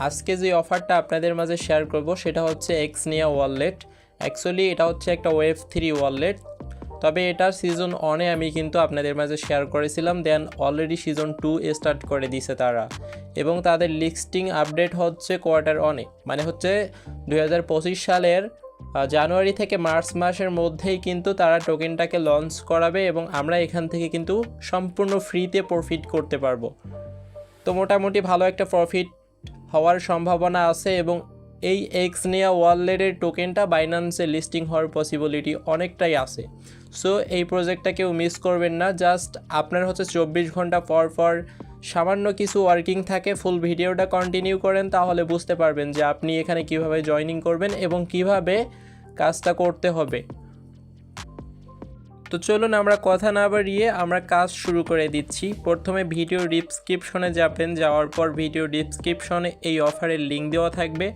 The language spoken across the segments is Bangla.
আজকে যে অফারটা আপনাদের মাঝে শেয়ার করব সেটা হচ্ছে এক্সনিয়া ওয়ালেট। অ্যাকচুয়ালি এটা হচ্ছে একটা Web3 ওয়ালেট, তবে এটার সিজন 1-এ আমি কিন্তু আপনাদের মাঝে শেয়ার করেছিলাম, দেন অলরেডি সিজন 2 স্টার্ট করে দিয়েছে তারা, এবং তাদের লিস্টিং আপডেট হচ্ছে Q1-এ, মানে হচ্ছে 2025 সালের জানুয়ারি থেকে মার্চ মাসের মধ্যেই কিন্তু তারা টোকেনটাকে লঞ্চ করাবে এবং আমরা এখান থেকে কিন্তু সম্পূর্ণ ফ্রিতে প্রফিট করতে পারবো। তো মোটামুটি ভালো একটা প্রফিট হওয়ার সম্ভাবনা আছে এবং এই এক্সনিয়া ওয়ালেটের টোকেনটা বাইন্যান্সে লিস্টিং হওয়ার পসিবিলিটি অনেকটাই আছে। সো এই প্রজেক্টটা কেউ মিস করবেন না। জাস্ট আপনার হচ্ছে 24 ঘন্টা পর পর সামান্য কিছু ওয়ার্কিং থাকে, ফুল ভিডিওটা কন্টিনিউ করেন, তাহলে বুঝতে পারবেন যে আপনি এখানে কিভাবে জয়েনিং করবেন এবং কিভাবে কাজটা করতে হবে। তো চলুন আমরা কথা না বাড়িয়ে আমরা কাজ শুরু করে দিচ্ছি। প্রথমে ভিডিও ডিসক্রিপশনে যাবেন, যাওয়ার পর ভিডিও ডিসক্রিপশনে এই অফারের লিঙ্ক দেওয়া থাকবে,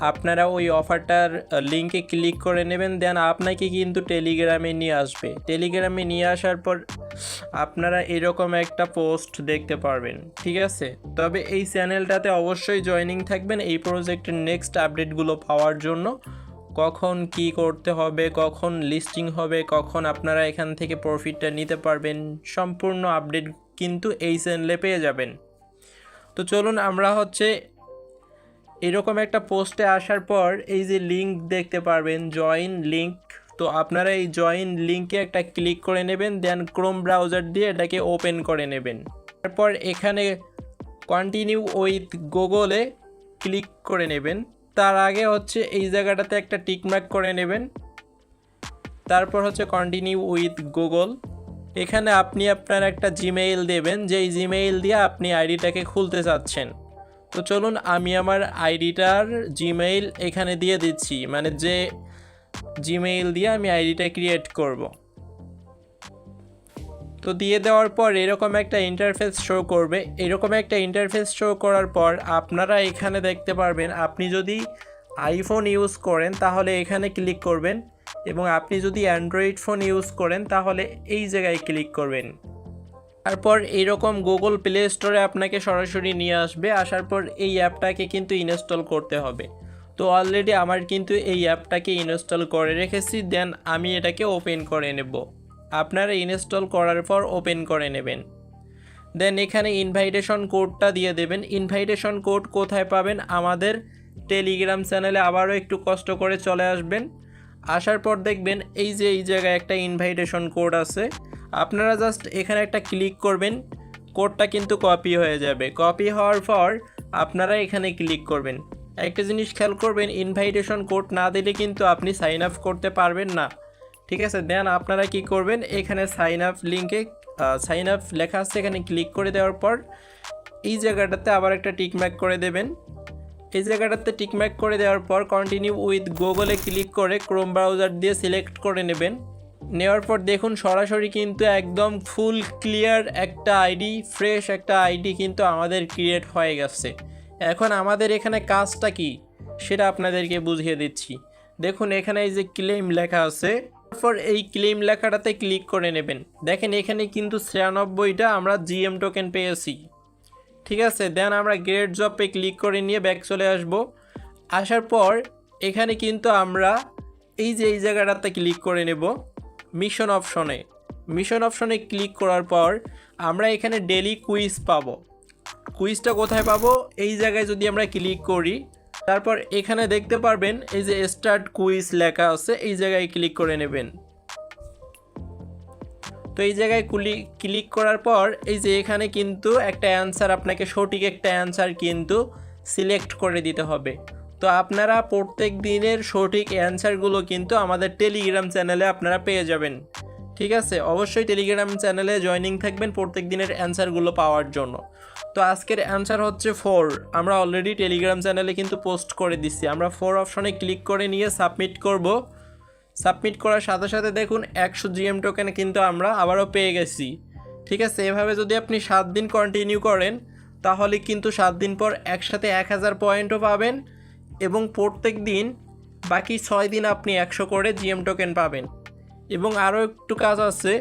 আপনারা ওই অফারটার লিঙ্কে ক্লিক করে নেবেন। দেন আপনাকে কিন্তু টেলিগ্রামে নিয়ে আসবে। টেলিগ্রামে নিয়ে আসার পর আপনারা এরকম একটা পোস্ট দেখতে পারবেন, ঠিক আছে? তবে এই চ্যানেলটাতে অবশ্যই জয়েনিং থাকবেন এই প্রজেক্টের নেক্সট আপডেটগুলো পাওয়ার জন্য। কখন কি করতে হবে, কখন লিস্টিং হবে, কখন আপনারা এখান থেকে প্রফিটটা নিতে পারবেন, সম্পূর্ণ আপডেট কিন্তু এই চ্যানেলে পেয়ে যাবেন। তো চলুন আমরা হচ্ছে এরকম একটা পোস্টে আসার পর এই যে লিঙ্ক দেখতে পারবেন, জয়েন লিঙ্ক, তো আপনারা এই জয়েন লিঙ্কে একটা ক্লিক করে নেবেন। দেন ক্রোম ব্রাউজার দিয়ে এটাকে ওপেন করে নেবেন। তারপর এখানে কন্টিনিউ উইথ গুগলে ক্লিক করে নেবেন। তার আগে হচ্ছে এই জায়গাটাতে একটা টিকমার্ক করে নেবেন। তারপর হচ্ছে কন্টিনিউ উইথ গুগল। এখানে আপনি আপনার একটা জিমেইল দেবেন, যেই জিমেইল দিয়ে আপনি আইডিটাকে খুলতে চাচ্ছেন। তো চলুন আমি আমার আইডিটার জিমেইল এখানে দিয়ে দিচ্ছি, মানে যে জিমেইল দিয়ে আমি আইডিটা ক্রিয়েট করব। তো দিয়ে দেওয়ার পর এরকম একটা ইন্টারফেস শো করবে। এরকম একটা ইন্টারফেস শো করার পর আপনারা এখানে দেখতে পারবেন, আপনি যদি আইফোন ইউজ করেন তাহলে এখানে ক্লিক করবেন, এবং আপনি যদি অ্যান্ড্রয়েড ফোন ইউজ করেন তাহলে এই জায়গায় ক্লিক করবেন। তারপর এরকম গুগল প্লে স্টোরে আপনাকে সরাসরি নিয়ে আসবে। আসার পর এই অ্যাপটাকে কিন্তু ইনস্টল করতে হবে। তো অলরেডি আমার কিন্তু এই অ্যাপটাকে ইনস্টল করে রেখেছি। দেন আমি এটাকে ওপেন করে নেব। আপনারা ইনস্টল করার পর ওপেন করে নেবেন। দেন এখানে ইনভাইটেশন কোডটা দিয়ে দেবেন। ইনভাইটেশন কোড কোথায় পাবেন? আমাদের টেলিগ্রাম চ্যানেলে আবারও একটু কষ্ট করে চলে আসবেন। আসার পর দেখবেন এই যে এই জায়গায় একটা ইনভাইটেশন কোড আছে, আপনারা জাস্ট এখানে একটা ক্লিক করবেন, কোডটা কিন্তু কপি হয়ে যাবে। কপি হওয়ার পর আপনারা এখানে ক্লিক করবেন। একটা জিনিস খেয়াল করবেন, ইনভাইটেশন কোড না দিলে কিন্তু আপনি সাইন আপ করতে পারবেন না, ঠিক আছে? দেন আপনারা কি করবেন, এখানে সাইন আপ লিঙ্কে সাইন আপ লেখা আছে, এখানে ক্লিক করে দেওয়ার পর এই জায়গাটাতে আবার একটা টিকমার্ক করে দেবেন। এই জায়গাটাতে টিকমার্ক করে দেওয়ার পর কন্টিনিউ উইথ গুগলে ক্লিক করে ক্রোম ব্রাউজার দিয়ে সিলেক্ট করে নেবেন। নেওয়ার পর দেখুন সরাসরি কিন্তু একদম ফুল ক্লিয়ার একটা আইডি, ফ্রেশ একটা আইডি কিন্তু আমাদের ক্রিয়েট হয়ে গেছে। এখন আমাদের এখানে কাজটা কি সেটা আপনাদেরকে বুঝিয়ে দিচ্ছি। দেখুন এখানে এই যে ক্লেম লেখা আছে, তারপর এই ক্লেম লেখাটাতে ক্লিক করে নেবেন। দেখেন এখানে কিন্তু 96টা আমরা জিএম টোকেন পেয়েছি, ঠিক আছে? দেন আমরা গ্রেট জবে ক্লিক করে নিয়ে ব্যাক চলে আসব। আসার পর এখানে কিন্তু আমরা এই যে এই জায়গাটাতে ক্লিক করে নেব মিশন অপশনে। মিশন অপশনে ক্লিক করার পর আমরা এখানে ডেলি কুইজ পাবো। কুইজটা কোথায় পাবো? এই জায়গায় যদি আমরা ক্লিক করি, তারপর এখানে দেখতে পারবেন এই যে স্টার্ট কুইজ লেখা আছে, এই জায়গায় ক্লিক করে নেবেন। তো এই জায়গায় ক্লিক করার পর এই যে এখানে কিন্তু একটা অ্যান্সার, আপনাকে সঠিক একটা অ্যান্সার কিন্তু সিলেক্ট করে দিতে হবে। তো আপনারা প্রত্যেক দিনের সঠিক অ্যান্সারগুলো কিন্তু আমাদের টেলিগ্রাম চ্যানেলে আপনারা পেয়ে যাবেন, ঠিক আছে? অবশ্যই টেলিগ্রাম চ্যানেলে জয়েনিং থাকবেন প্রত্যেক দিনের অ্যান্সারগুলো পাওয়ার জন্য। তো আজকের অ্যান্সার হচ্ছে 4। আমরা অলরেডি টেলিগ্রাম চ্যানেলে কিন্তু পোস্ট করে দিচ্ছি। আমরা 4 অপশনে ক্লিক করে নিয়ে সাবমিট করব। সাবমিট করার সাথে সাথে দেখুন 100 জিএম টোকেন কিন্তু আমরা আবারও পেয়ে গেছি, ঠিক আছে? এভাবে যদি আপনি 7 দিন কন্টিনিউ করেন তাহলে কিন্তু 7 দিন পর একসাথে 1000 পয়েন্টও পাবেন, এবং প্রত্যেক দিন বাকি 6 দিন আপনি 100 করে জিএম টোকেন পাবেন। এবং আরও একটু কাজ আছে,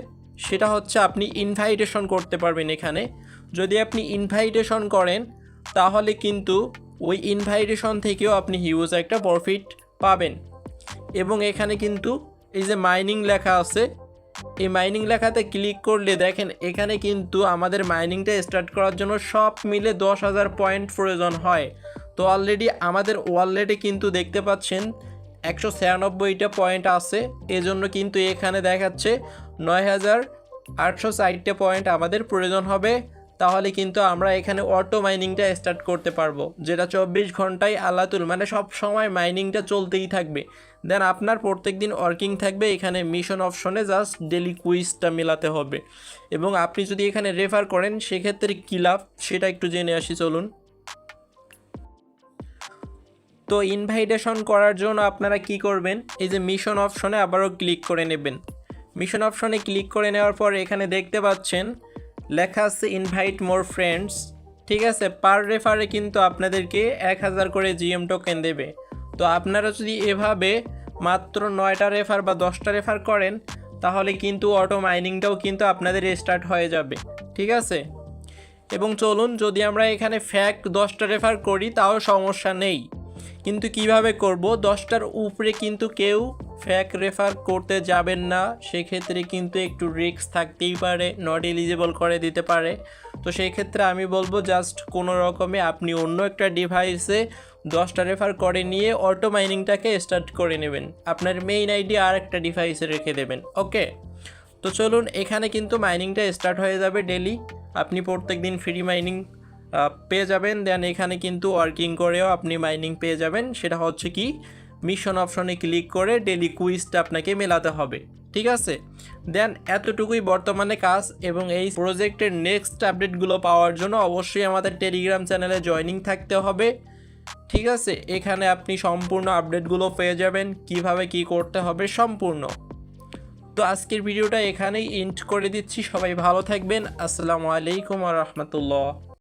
সেটা হচ্ছে আপনি ইনভাইটেশন করতে পারবেন এখানে। যদি আপনি ইনভাইটেশন করেন তাহলে কিন্তু ওই ইনভাইটেশন থেকেও আপনি হিউজ একটা প্রফিট পাবেন। এবং এখানে কিন্তু এই যে মাইনিং লেখা আছে, এই মাইনিং লেখাতে ক্লিক করলে দেখেন এখানে কিন্তু আমাদের মাইনিংটা স্টার্ট করার জন্য সব মিলে 10,000 পয়েন্ট প্রয়োজন হয়। তো অলরেডি আমাদের ওয়ালেটে কিন্তু দেখতে পাচ্ছেন 196টা পয়েন্ট আছে, এজন্য কিন্তু এখানে দেখাচ্ছে 9,860টা পয়েন্ট আমাদের প্রয়োজন হবে। তাহলে কিন্তু আমরা এখানে অটো মাইনিংটা স্টার্ট করতে পারবো, যেটা 24 ঘন্টায় আলাতুল মানে সব সময় মাইনিংটা চলতেই থাকবে। দেন আপনার প্রত্যেক দিন ওয়ার্কিং থাকবে, এখানে মিশন অপশনে জাস্ট ডেলি কুইজটা মেলাতে হবে। এবং আপনি যদি এখানে রেফার করেন সেক্ষেত্রে কী লাভ সেটা একটু জেনে আসি চলুন। তো ইনভাইটেশন করার জন্য আপনারা কি করবেন, এই যে মিশন অপশনে আবারও ক্লিক করে নেবেন। মিশন অপশনে ক্লিক করে নেওয়ার পর এখানে দেখতে পাচ্ছেন লেখা আছে ইনভাইট মোর ফ্রেন্ডস, ঠিক আছে। পার রেফারে কিন্তু আপনাদেরকে 1000 করে জিএম টোকেন দেবে। তো আপনারা যদি এভাবে মাত্র 9টা রেফার বা 10টা রেফার করেন তাহলে কিন্তু অটো মাইনিংটাও কিন্তু আপনাদের স্টার্ট হয়ে যাবে, ঠিক আছে। এবং চলুন যদি আমরা এখানে ফ্যাক্ট 10টা রেফার করি তাও সমস্যা নেই, কিন্তু কিভাবে করব, 10টার উপরে কিন্তু কেউ ফ্যাক রেফার করতে যাবেন না, সেক্ষেত্রে কিন্তু একটু রিস্ক থাকতেই পারে, নট এলিজিবল করে দিতে পারে। তো সেই ক্ষেত্রে আমি বলবো জাস্ট কোনো রকমে আপনি অন্য একটা ডিভাইসে 10টা রেফার করে নিয়ে অটো মাইনিংটাকে স্টার্ট করে নেবেন, আপনার মেইন আইডি আর একটা ডিভাইসে রেখে দেবেন, ওকে। তো চলুন এখানে কিন্তু মাইনিংটা স্টার্ট হয়ে যাবে ডেলি, আপনি প্রত্যেক দিন ফ্রি মাইনিং পেয়ে যাবেন। দেন এখানে কিন্তু ওয়ার্কিং করেও আপনি মাইনিং পেয়ে যাবেন, সেটা হচ্ছে কি মিশন অপশনে ক্লিক করে ডেলি কুইজটা আপনাকে মেলাতে হবে, ঠিক আছে। দেন এতটুকুই বর্তমানে কাজ, এবং এই প্রজেক্টের নেক্সট আপডেটগুলো পাওয়ার জন্য অবশ্যই আমাদের টেলিগ্রাম চ্যানেলে জয়েনিং থাকতে হবে, ঠিক আছে। এখানে আপনি সম্পূর্ণ আপডেটগুলো পেয়ে যাবেন, কিভাবে কি করতে হবে সম্পূর্ণ। তো আজকের ভিডিওটা এখানেই এন্ড করে দিচ্ছি, সবাই ভালো থাকবেন, আসসালামু আলাইকুম ওয়া রাহমাতুল্লাহ।